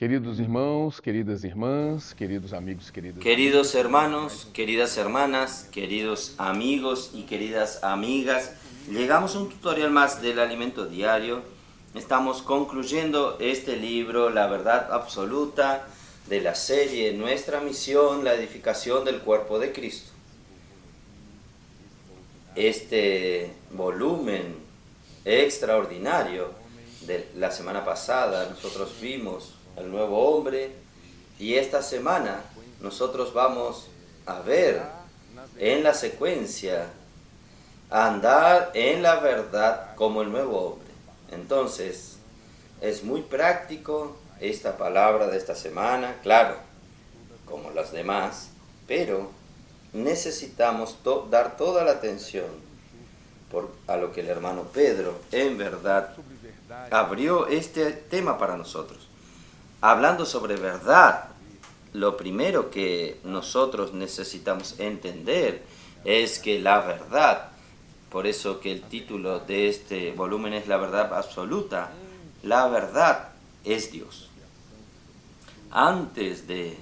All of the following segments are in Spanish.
Queridos irmãos, queridas irmãs, queridos amigos, queridas Queridos amigas, hermanos, queridas hermanas, queridos amigos y queridas amigas, llegamos a un tutorial más del alimento diario. Estamos concluyendo este libro, La Verdad Absoluta, de la serie Nuestra Misión, la edificación del cuerpo de Cristo. Este volumen extraordinario de la semana pasada nosotros vimos al nuevo hombre y esta semana nosotros vamos a ver en la secuencia andar en la verdad como el nuevo hombre. Entonces es muy práctico esta palabra de esta semana, claro, como las demás, pero necesitamos dar toda la atención a lo que el hermano Pedro en verdad abrió este tema para nosotros. Hablando sobre verdad, lo primero que nosotros necesitamos entender es que la verdad, por eso que el título de este volumen es La Verdad Absoluta, la verdad es Dios. Antes de,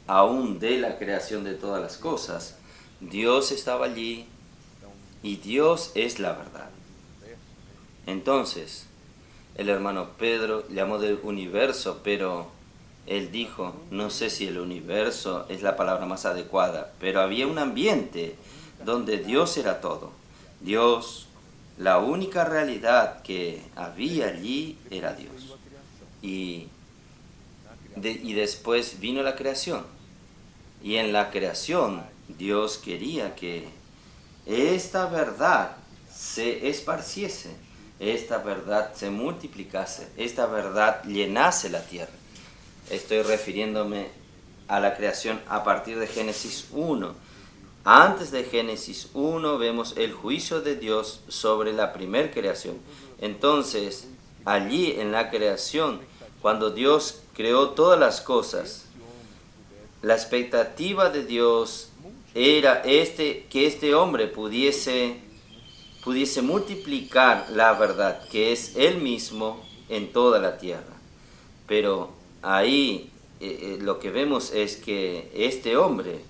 aún de la creación de todas las cosas, Dios estaba allí y Dios es la verdad. Entonces, el hermano Pedro llamó del universo, pero él dijo, no sé si el universo es la palabra más adecuada, pero había un ambiente donde Dios era todo. Dios, la única realidad que había allí era Dios. Y después vino la creación. Y en la creación Dios quería que esta verdad se esparciese, esta verdad se multiplicase, esta verdad llenase la tierra. Estoy refiriéndome a la creación a partir de Génesis 1. Antes de Génesis 1 vemos el juicio de Dios sobre la primer creación. Entonces, allí en la creación, cuando Dios creó todas las cosas, la expectativa de Dios era que este hombre pudiese multiplicar la verdad, que es Él mismo en toda la tierra. Pero ahí lo que vemos es que este hombre,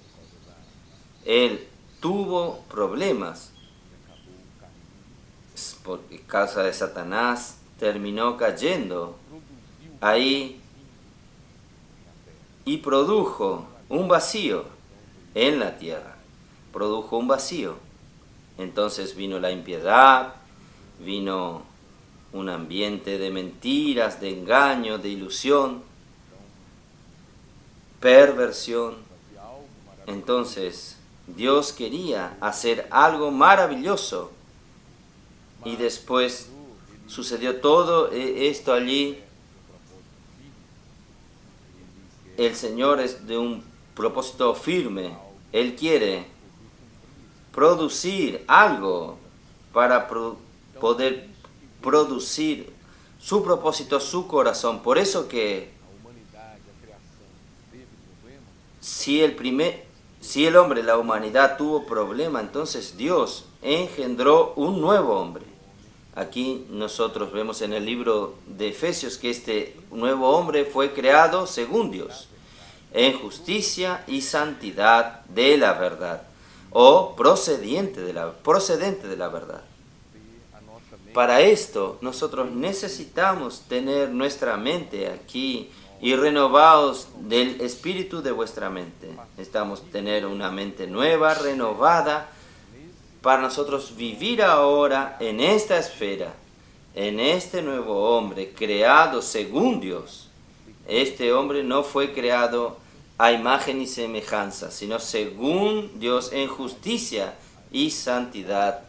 él tuvo problemas por causa de Satanás, terminó cayendo ahí y produjo un vacío en la tierra, produjo un vacío. Entonces vino la impiedad, vino un ambiente de mentiras, de engaño, de ilusión, perversión. Entonces Dios quería hacer algo maravilloso y después sucedió todo esto allí. El Señor es de un propósito firme. Él quiere producir algo para poder producir su propósito, su corazón. Por eso que si el hombre, la humanidad tuvo problema, entonces Dios engendró un nuevo hombre. Aquí nosotros vemos en el libro de Efesios que este nuevo hombre fue creado según Dios, en justicia y santidad de la verdad, o procedente de la verdad. Para esto nosotros necesitamos tener nuestra mente aquí y renovados del espíritu de vuestra mente. Necesitamos tener una mente nueva, renovada, para nosotros vivir ahora en esta esfera, en este nuevo hombre creado según Dios. Este hombre no fue creado a imagen y semejanza, sino según Dios en justicia y santidad.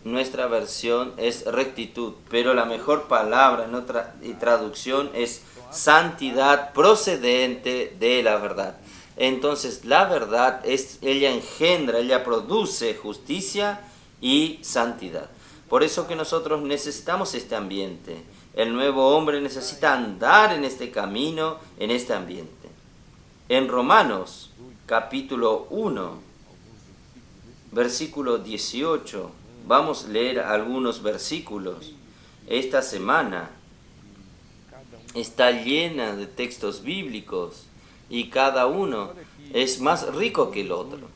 Nuestra versión es rectitud, pero la mejor palabra en otra traducción es santidad procedente de la verdad. Entonces la verdad ella engendra, ella produce justicia y santidad. Por eso que nosotros necesitamos este ambiente. El nuevo hombre necesita andar en este camino, en este ambiente. En Romanos capítulo 1, versículo 18, vamos a leer algunos versículos esta semana. está llena de textos bíblicos y cada uno es más rico que el otro.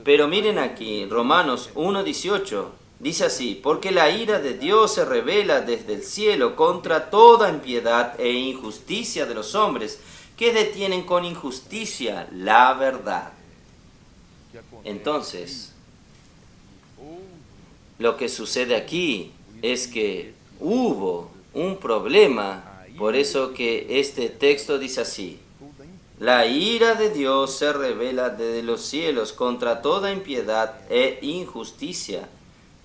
Pero miren aquí, Romanos 1:18, dice así: porque la ira de Dios se revela desde el cielo contra toda impiedad e injusticia de los hombres, que detienen con injusticia la verdad. Entonces, lo que sucede aquí es que hubo un problema, por eso que este texto dice así: la ira de Dios se revela desde los cielos contra toda impiedad e injusticia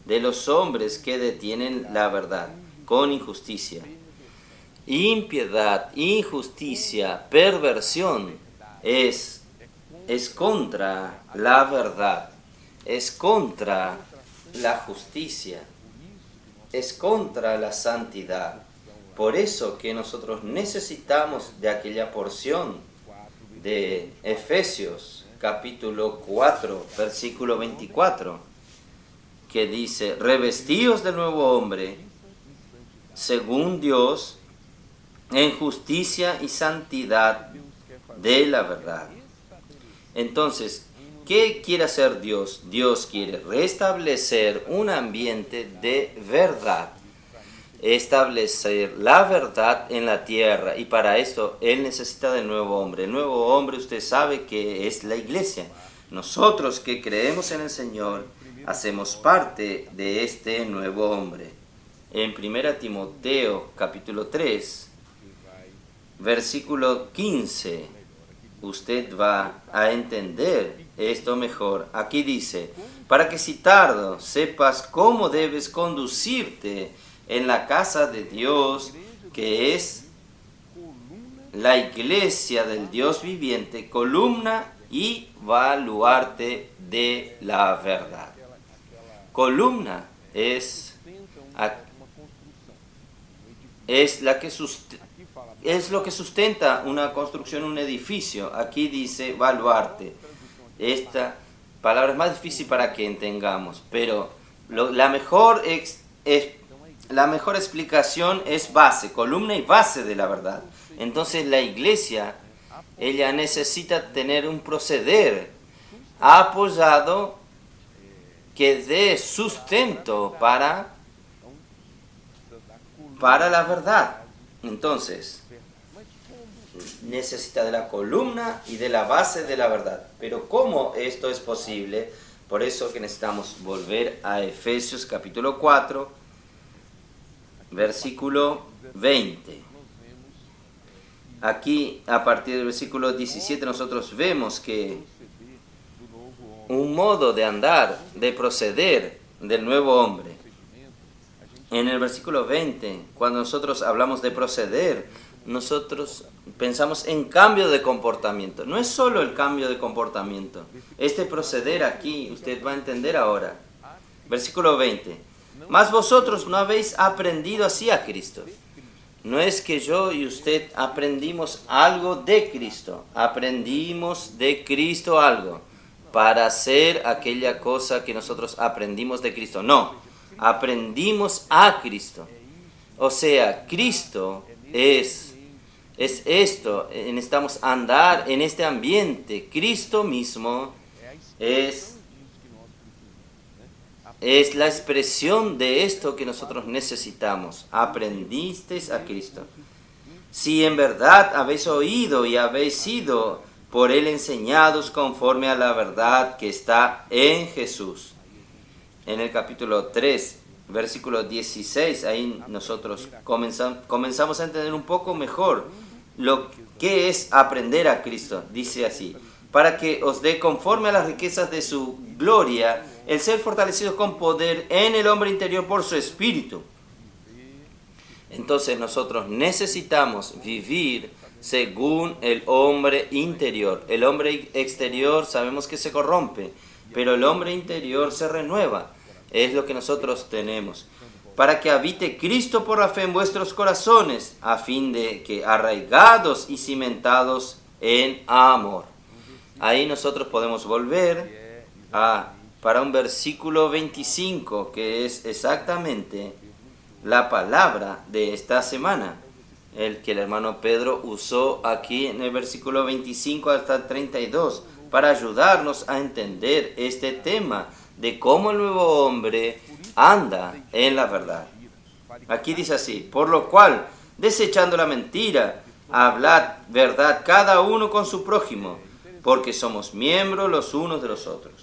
de los hombres que detienen la verdad con injusticia. Impiedad, injusticia, perversión es contra la verdad, es contra la justicia, es contra la santidad. Por eso que nosotros necesitamos de aquella porción de Efesios capítulo 4, versículo 24, que dice: revestíos del nuevo hombre, según Dios, en justicia y santidad de la verdad. Entonces, ¿qué quiere hacer Dios? Dios quiere restablecer un ambiente de verdad, establecer la verdad en la tierra, y para esto Él necesita del nuevo hombre. El nuevo hombre, usted sabe que es la iglesia. Nosotros que creemos en el Señor hacemos parte de este nuevo hombre. En 1 Timoteo capítulo 3, versículo 15, usted va a entender esto mejor. Aquí dice: para que si tardo sepas cómo debes conducirte en la casa de Dios, que es la iglesia del Dios viviente, columna y baluarte de la verdad. Columna es lo que sustenta una construcción, un edificio. Aquí dice baluarte. Esta palabra es más difícil para que entendamos, pero la mejor explicación es base, columna y base de la verdad. Entonces la iglesia, ella necesita tener un proceder apoyado que dé sustento para la verdad. Entonces, necesita de la columna y de la base de la verdad. Pero ¿cómo esto es posible? Por eso que necesitamos volver a Efesios capítulo 4, versículo 20. Aquí, a partir del versículo 17, nosotros vemos que un modo de andar, de proceder del nuevo hombre. En el versículo 20, cuando nosotros hablamos de proceder, nosotros pensamos en cambio de comportamiento. No es solo el cambio de comportamiento. Este proceder aquí, usted va a entender ahora. Versículo 20. Mas vosotros no habéis aprendido así a Cristo. No es que yo y usted aprendimos algo de Cristo. Aprendimos de Cristo algo para hacer aquella cosa que nosotros aprendimos de Cristo. No, aprendimos a Cristo. O sea, Cristo es esto, necesitamos andar en este ambiente. Cristo mismo es la expresión de esto que nosotros necesitamos. Aprendisteis a Cristo. Si en verdad habéis oído y habéis sido por Él enseñados conforme a la verdad que está en Jesús. En el capítulo 3, versículo 16, ahí nosotros comenzamos a entender un poco mejor lo que es aprender a Cristo. Dice así: para que os dé conforme a las riquezas de su gloria, el ser fortalecido con poder en el hombre interior por su espíritu. Entonces nosotros necesitamos vivir según el hombre interior. El hombre exterior sabemos que se corrompe, pero el hombre interior se renueva. Es lo que nosotros tenemos. Para que habite Cristo por la fe en vuestros corazones, a fin de que arraigados y cimentados en amor. Ahí nosotros podemos volver para un versículo 25, que es exactamente la palabra de esta semana. el que el hermano Pedro usó aquí en el versículo 25 hasta el 32 para ayudarnos a entender este tema de cómo el nuevo hombre anda en la verdad. Aquí dice así: por lo cual, desechando la mentira, hablad verdad cada uno con su prójimo, porque somos miembros los unos de los otros.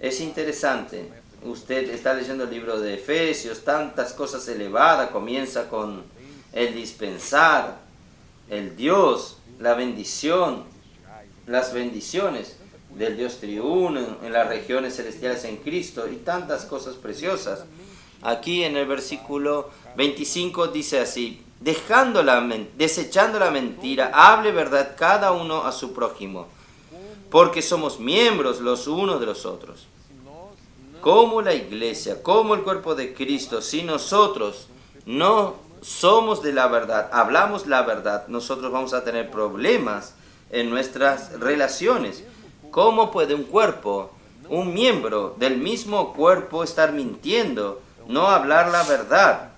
Es interesante, usted está leyendo el libro de Efesios, tantas cosas elevadas, comienza con el dispensar, el Dios, la bendición, las bendiciones del Dios triuno en las regiones celestiales en Cristo y tantas cosas preciosas. Aquí en el versículo 25 dice así: desechando la mentira, hable verdad cada uno a su prójimo, porque somos miembros los unos de los otros. Como la iglesia, como el cuerpo de Cristo, si nosotros no somos de la verdad, hablamos la verdad, nosotros vamos a tener problemas en nuestras relaciones. ¿Cómo puede un cuerpo, un miembro del mismo cuerpo estar mintiendo, no hablar la verdad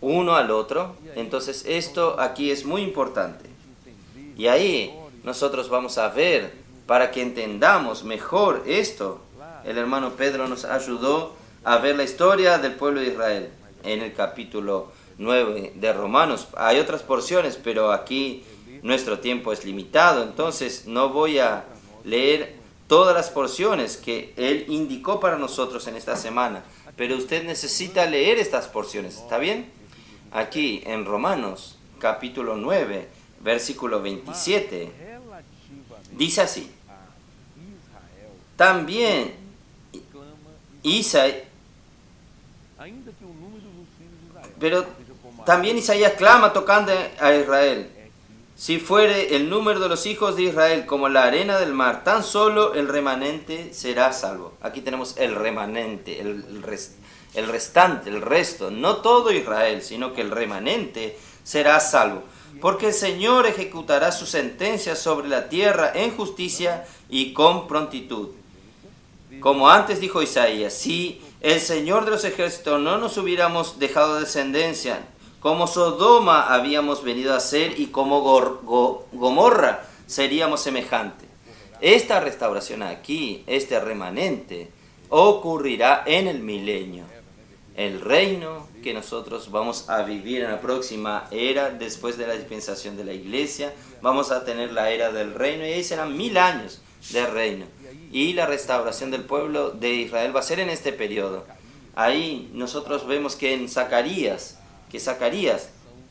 uno al otro? Entonces esto aquí es muy importante. Y ahí nosotros vamos a ver, para que entendamos mejor esto, el hermano Pedro nos ayudó a ver la historia del pueblo de Israel en el capítulo 9 de Romanos. Hay otras porciones, pero aquí nuestro tiempo es limitado, entonces no voy a leer todas las porciones que él indicó para nosotros en esta semana, pero usted necesita leer estas porciones, ¿está bien? Aquí en Romanos capítulo 9, versículo 27, dice así: también Isaías clama tocando a Israel: si fuere el número de los hijos de Israel como la arena del mar, tan solo el remanente será salvo. Aquí tenemos el remanente, el restante, el resto. No todo Israel, sino que el remanente será salvo. Porque el Señor ejecutará su sentencia sobre la tierra en justicia y con prontitud. Como antes dijo Isaías: si el Señor de los ejércitos no nos hubiéramos dejado descendencia, como Sodoma habíamos venido a ser y como Gomorra seríamos semejantes. Esta restauración aquí, este remanente, ocurrirá en el milenio. El reino que nosotros vamos a vivir en la próxima era, después de la dispensación de la iglesia, vamos a tener la era del reino y ahí serán 1000 años de reino. Y la restauración del pueblo de Israel va a ser en este periodo. Ahí nosotros vemos que en Zacarías,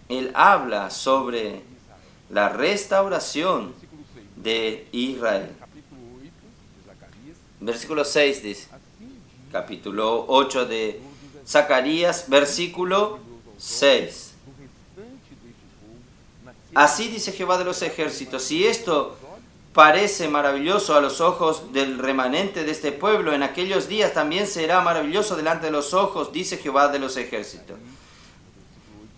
él habla sobre la restauración de Israel. Versículo 6 dice, capítulo 8 de Zacarías, versículo 6. Así dice Jehová de los ejércitos: si esto parece maravilloso a los ojos del remanente de este pueblo, en aquellos días también será maravilloso delante de los ojos, dice Jehová de los ejércitos.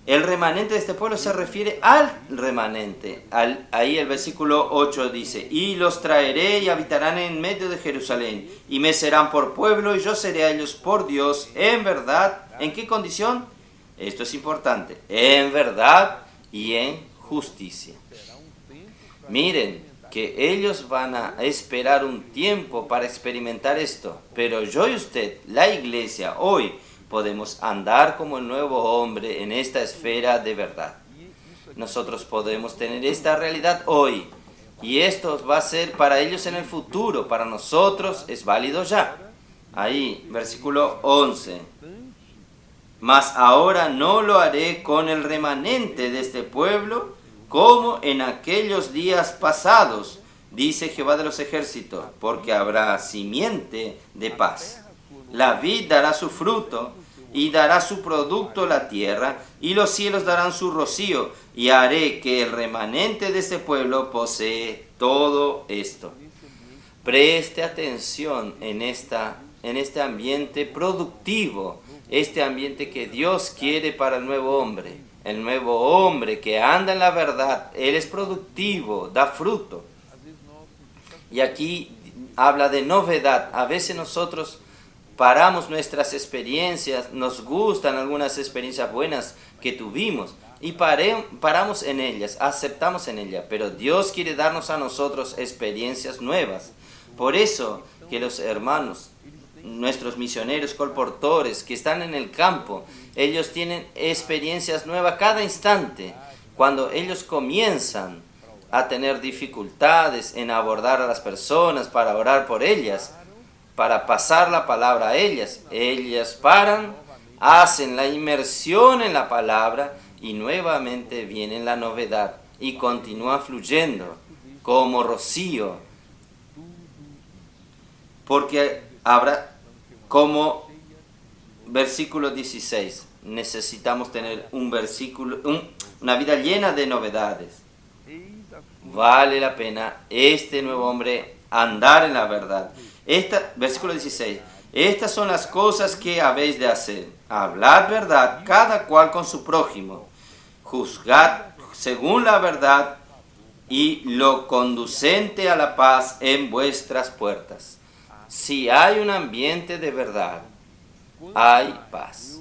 El remanente de este pueblo se refiere al remanente. Ahí el versículo 8 dice: y los traeré y habitarán en medio de Jerusalén, y me serán por pueblo, y yo seré a ellos por Dios, en verdad. ¿En qué condición? Esto es importante: en verdad y en justicia. Miren que ellos van a esperar un tiempo para experimentar esto, pero yo y usted, la iglesia, hoy podemos andar como el nuevo hombre en esta esfera de verdad. Nosotros podemos tener esta realidad hoy, y esto va a ser para ellos en el futuro. Para nosotros es válido ya. Ahí, versículo 11. Mas ahora no lo haré con el remanente de este pueblo, como en aquellos días pasados, dice Jehová de los ejércitos, porque habrá simiente de paz. La vid dará su fruto, y dará su producto la tierra, y los cielos darán su rocío, y haré que el remanente de este pueblo posee todo esto. Preste atención en este ambiente productivo, este ambiente que Dios quiere para el nuevo hombre. El nuevo hombre que anda en la verdad, él es productivo, da fruto. Y aquí habla de novedad. A veces nosotros paramos nuestras experiencias, nos gustan algunas experiencias buenas que tuvimos, y paramos en ellas, aceptamos en ellas, pero Dios quiere darnos a nosotros experiencias nuevas. Por eso que los hermanos, nuestros misioneros colportores que están en el campo, ellos tienen experiencias nuevas cada instante. Cuando ellos comienzan a tener dificultades en abordar a las personas para orar por ellas, para pasar la palabra a ellas, ellas paran, hacen la inmersión en la palabra y nuevamente viene la novedad y continúa fluyendo como rocío, porque habrá, como versículo 16, necesitamos tener un versículo, una vida llena de novedades. Vale la pena este nuevo hombre andar en la verdad. Versículo 16, estas son las cosas que habéis de hacer: hablad verdad cada cual con su prójimo, juzgad según la verdad y lo conducente a la paz en vuestras puertas. Si hay un ambiente de verdad, hay paz.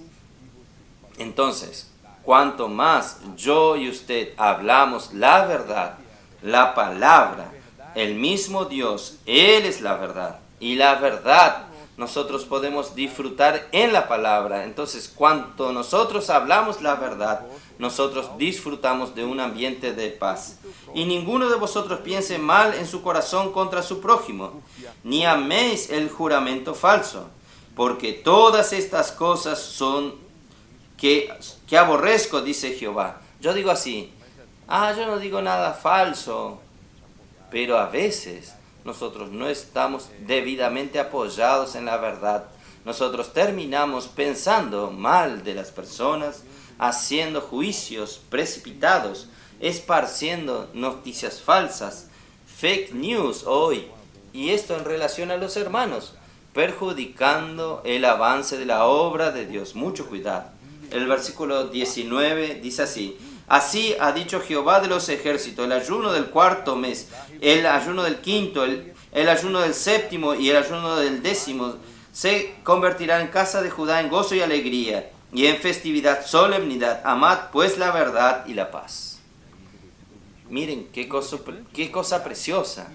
Entonces, cuanto más yo y usted hablamos la verdad, la palabra, el mismo Dios, Él es la verdad. Y la verdad nosotros podemos disfrutar en la palabra. Entonces, cuanto nosotros hablamos la verdad, nosotros disfrutamos de un ambiente de paz. Y ninguno de vosotros piense mal en su corazón contra su prójimo, ni améis el juramento falso, porque todas estas cosas son que aborrezco, dice Jehová. Yo digo así, yo no digo nada falso, pero a veces nosotros no estamos debidamente apoyados en la verdad. Nosotros terminamos pensando mal de las personas, haciendo juicios precipitados, esparciendo noticias falsas, fake news hoy, y esto en relación a los hermanos, perjudicando el avance de la obra de Dios. Mucho cuidado. El versículo 19 dice así: así ha dicho Jehová de los ejércitos, el ayuno del cuarto mes, el ayuno del quinto, el ayuno del séptimo y el ayuno del décimo se convertirá en casa de Judá en gozo y alegría, y en festividad, solemnidad. Amad pues la verdad y la paz. Miren qué cosa preciosa.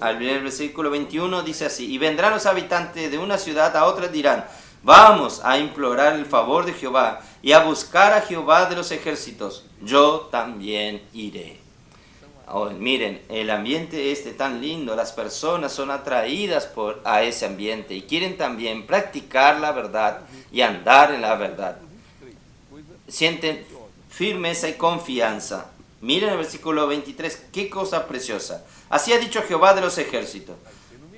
Al versículo 21 dice así: y vendrán los habitantes de una ciudad a otra y dirán: vamos a implorar el favor de Jehová y a buscar a Jehová de los ejércitos. Yo también iré. Miren, el ambiente tan lindo, las personas son atraídas a ese ambiente y quieren también practicar la verdad y andar en la verdad. Sienten firmeza y confianza. Miren el versículo 23, qué cosa preciosa. Así ha dicho Jehová de los ejércitos.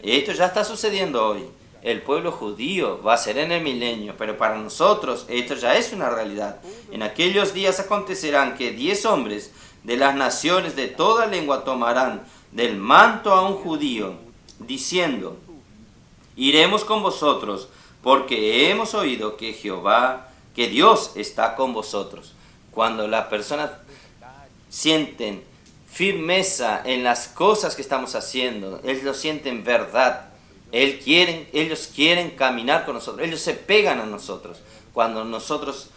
Esto ya está sucediendo hoy. El pueblo judío va a ser en el milenio, pero para nosotros esto ya es una realidad. En aquellos días acontecerán que 10 hombres de las naciones de toda lengua tomarán del manto a un judío, diciendo: iremos con vosotros, porque hemos oído que Dios está con vosotros. Cuando las personas sienten firmeza en las cosas que estamos haciendo, ellos sienten verdad, ellos quieren caminar con nosotros, ellos se pegan a nosotros. Cuando nosotros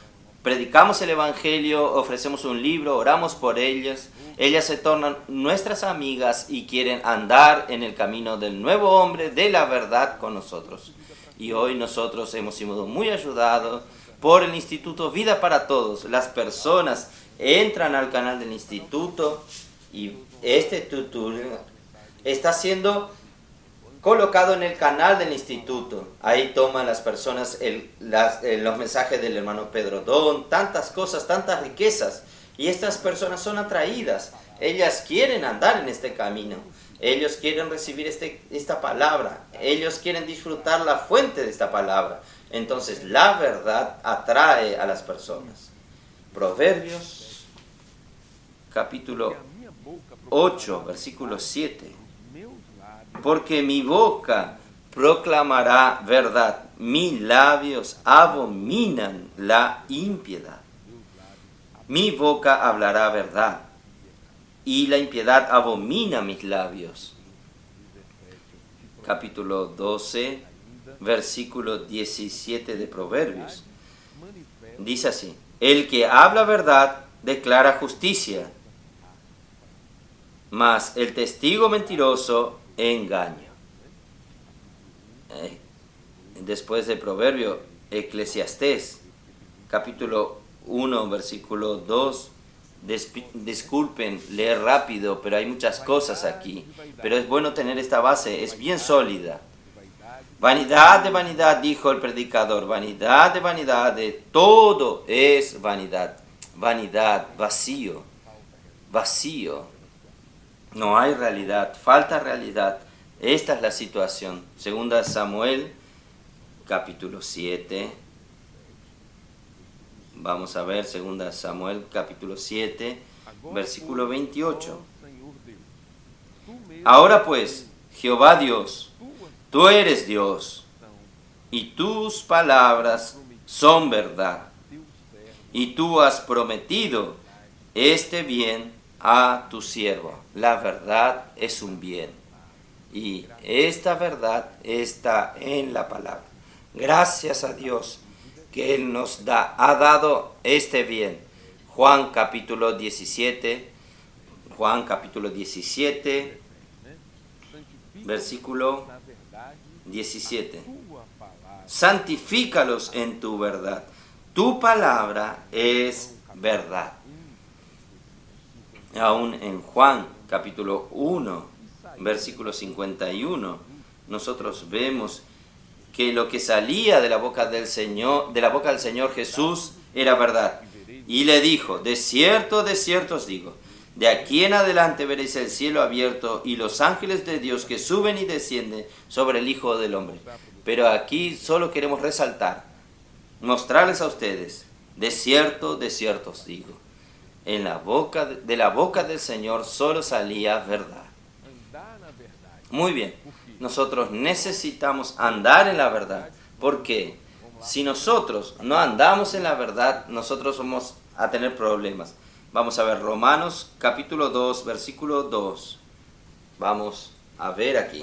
predicamos el Evangelio, ofrecemos un libro, oramos por ellas se tornan nuestras amigas y quieren andar en el camino del nuevo hombre, de la verdad con nosotros. Y hoy nosotros hemos sido muy ayudados por el Instituto Vida para Todos. Las personas entran al canal del Instituto y este tutorial está siendo colocado en el canal del Instituto. Ahí toman las personas los mensajes del hermano Pedro Don, tantas cosas, tantas riquezas. Y estas personas son atraídas. Ellas quieren andar en este camino. Ellos quieren recibir esta palabra. Ellos quieren disfrutar la fuente de esta palabra. Entonces la verdad atrae a las personas. Proverbios capítulo 8, versículo 7. Porque mi boca proclamará verdad, mis labios abominan la impiedad. Mi boca hablará verdad, y la impiedad abomina mis labios. Capítulo 12, versículo 17 de Proverbios. Dice así: el que habla verdad declara justicia, mas el testigo mentiroso engaño. Después del proverbio, Eclesiastés, capítulo 1, versículo 2. Disculpen leer rápido, pero hay muchas cosas aquí. Pero es bueno tener esta base, es bien sólida. Vanidad de vanidad, dijo el predicador, vanidad de todo es vanidad. Vanidad, vacío, vacío. No hay realidad, falta realidad. Esta es la situación. Segunda Samuel, capítulo 7. Vamos a ver, segunda Samuel, capítulo 7, versículo 28. Ahora pues, Jehová Dios, tú eres Dios, y tus palabras son verdad. Y tú has prometido este bien a tu siervo. La verdad es un bien. Y esta verdad está en la palabra. Gracias a Dios que Él nos ha dado este bien. Juan capítulo 17, versículo 17. Santifícalos en tu verdad. Tu palabra es verdad. Aún en Juan capítulo 1, versículo 51, nosotros vemos que lo que salía de la boca del Señor Jesús era verdad. Y le dijo, de cierto os digo, de aquí en adelante veréis el cielo abierto y los ángeles de Dios que suben y descienden sobre el Hijo del Hombre. Pero aquí solo queremos resaltar, mostrarles a ustedes, de cierto os digo, de la boca del Señor solo salía verdad. Muy bien. Nosotros necesitamos andar en la verdad, porque si nosotros no andamos en la verdad, nosotros vamos a tener problemas. Vamos a ver Romanos capítulo 2, versículo 2. Vamos a ver aquí.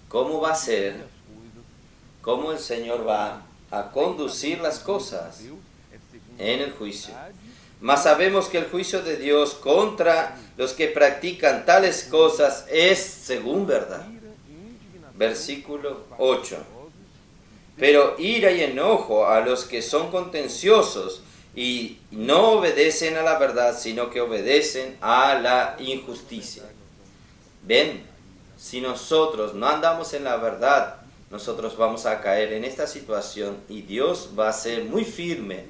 ¿Cómo va a ser? ¿Cómo el Señor va a conducir las cosas en el juicio? Mas sabemos que el juicio de Dios contra los que practican tales cosas es según verdad. Versículo 8. Pero ira y enojo a los que son contenciosos y no obedecen a la verdad, sino que obedecen a la injusticia. Ven, si nosotros no andamos en la verdad, nosotros vamos a caer en esta situación y Dios va a ser muy firme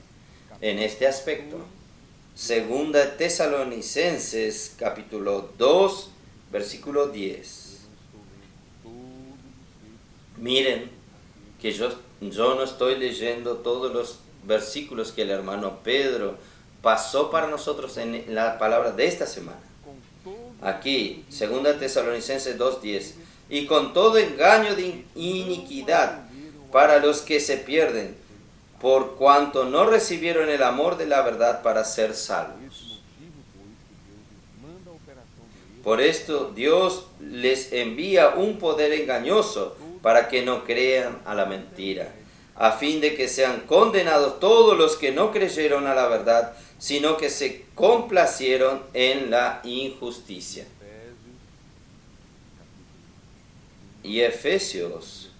en este aspecto. Segunda Tesalonicenses capítulo 2, versículo 10. Miren que yo no estoy leyendo todos los versículos que el hermano Pedro pasó para nosotros en la palabra de esta semana. Aquí, segunda Tesalonicenses 2:10. Y con todo engaño de iniquidad para los que se pierden, por cuanto no recibieron el amor de la verdad para ser salvos. Por esto Dios les envía un poder engañoso para que no crean a la mentira, a fin de que sean condenados todos los que no creyeron a la verdad, sino que se complacieron en la injusticia. Y Efesios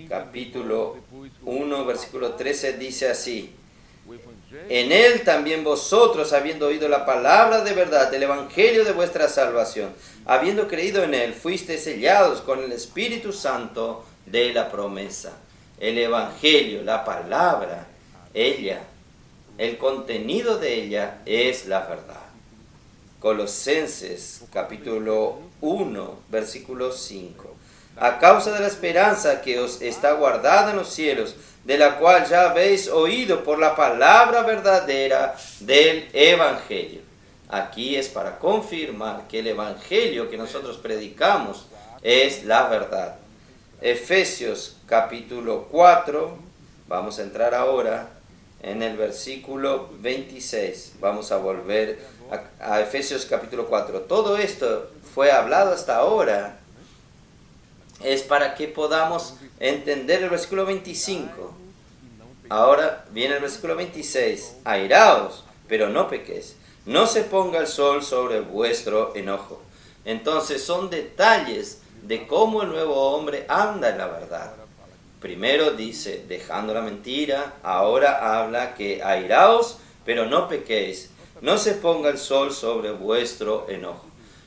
capítulo 1, versículo 13 dice así: en él también vosotros, habiendo oído la palabra de verdad, el evangelio de vuestra salvación, habiendo creído en él, fuisteis sellados con el Espíritu Santo de la promesa. El evangelio, la palabra, ella, el contenido de ella es la verdad. Colosenses capítulo 1, versículo 5. A causa de la esperanza que os está guardada en los cielos, de la cual ya habéis oído por la palabra verdadera del Evangelio. Aquí es para confirmar que el Evangelio que nosotros predicamos es la verdad. Efesios capítulo 4, vamos a entrar ahora en el versículo 26. Vamos a volver a Efesios capítulo 4. Todo esto fue hablado hasta ahora. Es para que podamos entender el versículo 25. Ahora viene el versículo 26. Airaos, pero no pequéis. No se ponga el sol sobre vuestro enojo. Entonces son detalles de cómo el nuevo hombre anda en la verdad. Primero dice, dejando la mentira. Ahora habla que airaos, pero no pequéis. No se ponga el sol sobre vuestro enojo.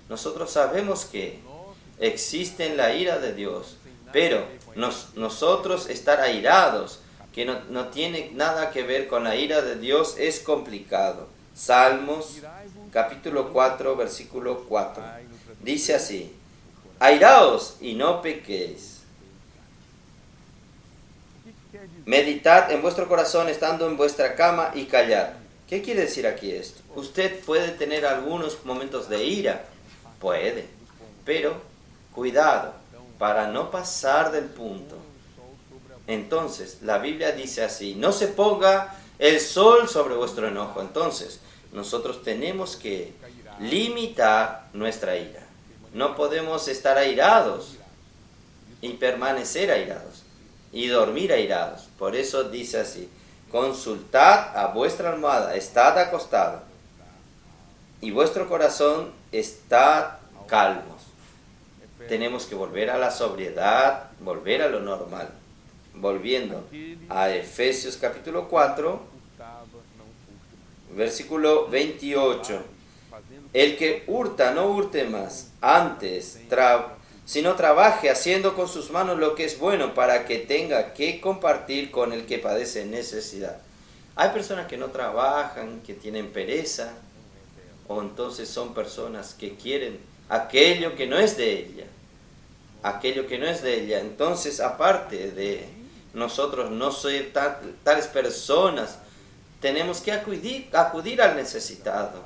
Nosotros sabemos que existe la ira de Dios, pero nosotros estar airados, que no tiene nada que ver con la ira de Dios, es complicado. Salmos capítulo 4, versículo 4. Dice así: airaos y no pequéis. Meditad en vuestro corazón estando en vuestra cama y callad. ¿Qué quiere decir aquí esto? Usted puede tener algunos momentos de ira, puede, pero cuidado para no pasar del punto. Entonces, la Biblia dice así: no se ponga el sol sobre vuestro enojo. Entonces, nosotros tenemos que limitar nuestra ira. No podemos estar airados y permanecer airados y dormir airados. Por eso dice así: consultad a vuestra almohada, estad acostado, y vuestro corazón está calmo. Tenemos que volver a la sobriedad, volver a lo normal. Volviendo a Efesios capítulo 4, versículo 28. El que hurta, no hurte más, antes, sino trabaje haciendo con sus manos lo que es bueno, para que tenga que compartir con el que padece necesidad. Hay personas que no trabajan, que tienen pereza, o entonces son personas que quieren aquello que no es de ella. Aquello que no es de ella. Entonces, aparte de nosotros no ser tales personas, tenemos que acudir al necesitado.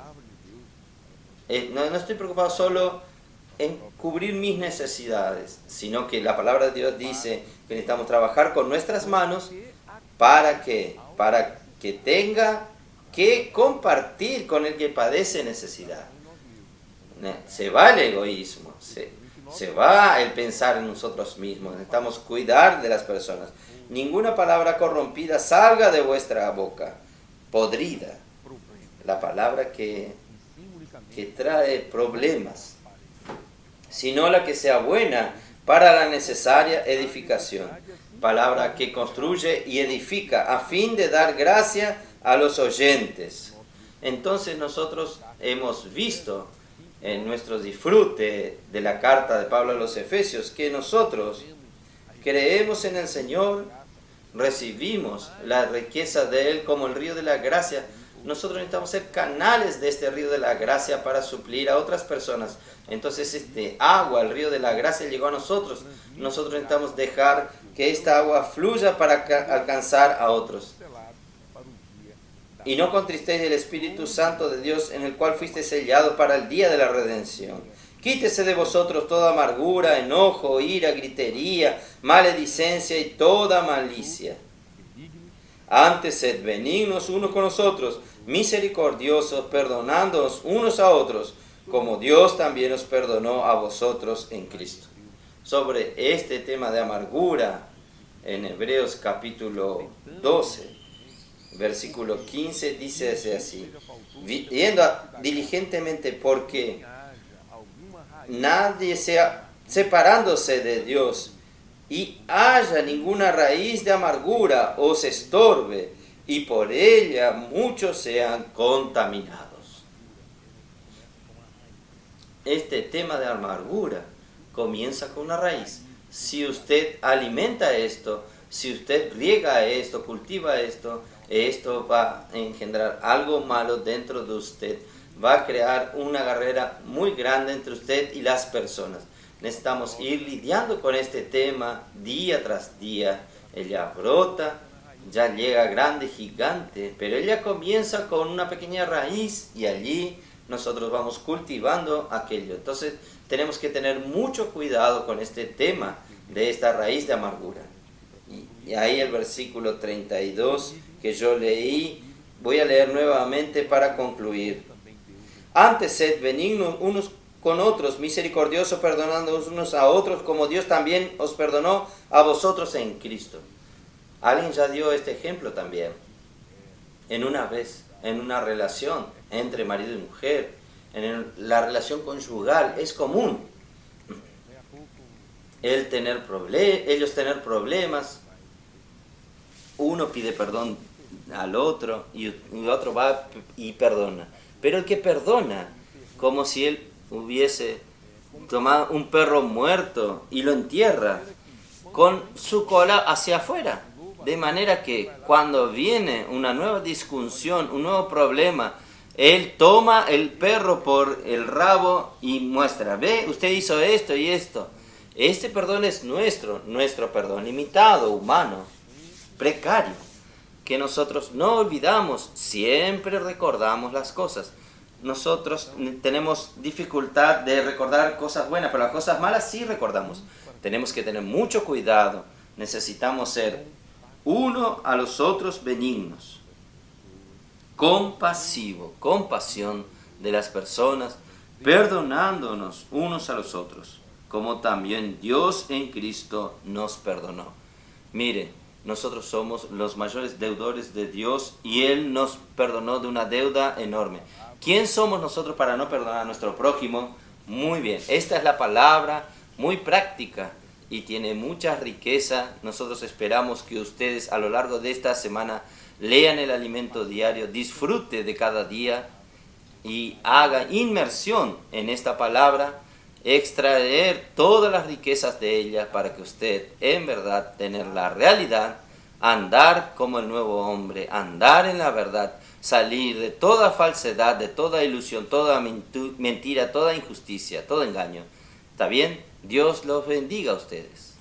No estoy preocupado solo en cubrir mis necesidades, sino que la palabra de Dios dice que necesitamos trabajar con nuestras manos para que tenga que compartir con el que padece necesidad. Se va el egoísmo, se va el pensar en nosotros mismos. Necesitamos cuidar de las personas. Ninguna palabra corrompida salga de vuestra boca, podrida. La palabra que trae problemas, sino la que sea buena para la necesaria edificación. Palabra que construye y edifica a fin de dar gracia a los oyentes. Entonces nosotros hemos visto en nuestro disfrute de la carta de Pablo a los Efesios que nosotros creemos en el Señor, recibimos la riqueza de Él como el río de la gracia. Nosotros necesitamos ser canales de este río de la gracia para suplir a otras personas. Entonces este agua, el río de la gracia, llegó a nosotros. Nosotros necesitamos dejar que esta agua fluya para alcanzar a otros. Y no contristéis el Espíritu Santo de Dios, en el cual fuiste sellado para el día de la redención. Quítese de vosotros toda amargura, enojo, ira, gritería, maledicencia y toda malicia. Antes sed benignos unos con los otros, misericordiosos, perdonándoos unos a otros, como Dios también os perdonó a vosotros en Cristo. Sobre este tema de amargura, en Hebreos capítulo 12, versículo 15, dice así: viendo diligentemente porque nadie sea separándose de Dios y haya ninguna raíz de amargura os estorbe, y por ella muchos sean contaminados. Este tema de amargura comienza con una raíz. Si usted alimenta esto, si usted riega esto, cultiva esto, esto va a engendrar algo malo dentro de usted. Va a crear una barrera muy grande entre usted y las personas. Necesitamos ir lidiando con este tema día tras día. Ella brota, ya llega grande, gigante, pero ella comienza con una pequeña raíz y allí nosotros vamos cultivando aquello. Entonces tenemos que tener mucho cuidado con este tema de esta raíz de amargura. Y ahí el versículo 32 que yo leí, voy a leer nuevamente para concluir. Antes sed benignos unos con otros, misericordiosos, perdonándoos unos a otros, como Dios también os perdonó a vosotros en Cristo. Alguien ya dio este ejemplo también. En una relación entre marido y mujer, la relación conyugal, es común ellos tener problemas. Uno pide perdón al otro y el otro va y perdona. Pero el que perdona, como si él hubiese tomado un perro muerto y lo entierra con su cola hacia afuera. De manera que cuando viene una nueva discusión, un nuevo problema, él toma el perro por el rabo y muestra, ve, usted hizo esto y esto. Este perdón es nuestro perdón limitado, humano, precario, que nosotros no olvidamos, siempre recordamos las cosas. Nosotros tenemos dificultad de recordar cosas buenas, pero las cosas malas sí recordamos. Tenemos que tener mucho cuidado, necesitamos ser uno a los otros benignos, compasión de las personas, perdonándonos unos a los otros, como también Dios en Cristo nos perdonó. Mire, nosotros somos los mayores deudores de Dios y Él nos perdonó de una deuda enorme. ¿Quién somos nosotros para no perdonar a nuestro prójimo? Muy bien, esta es la palabra muy práctica y tiene mucha riqueza. Nosotros esperamos que ustedes a lo largo de esta semana lean el alimento diario, disfrute de cada día y haga inmersión en esta palabra, extraer todas las riquezas de ella para que usted en verdad tener la realidad, andar como el nuevo hombre, andar en la verdad, salir de toda falsedad, de toda ilusión, toda mentira, toda injusticia, todo engaño. ¿Está bien? Dios los bendiga a ustedes.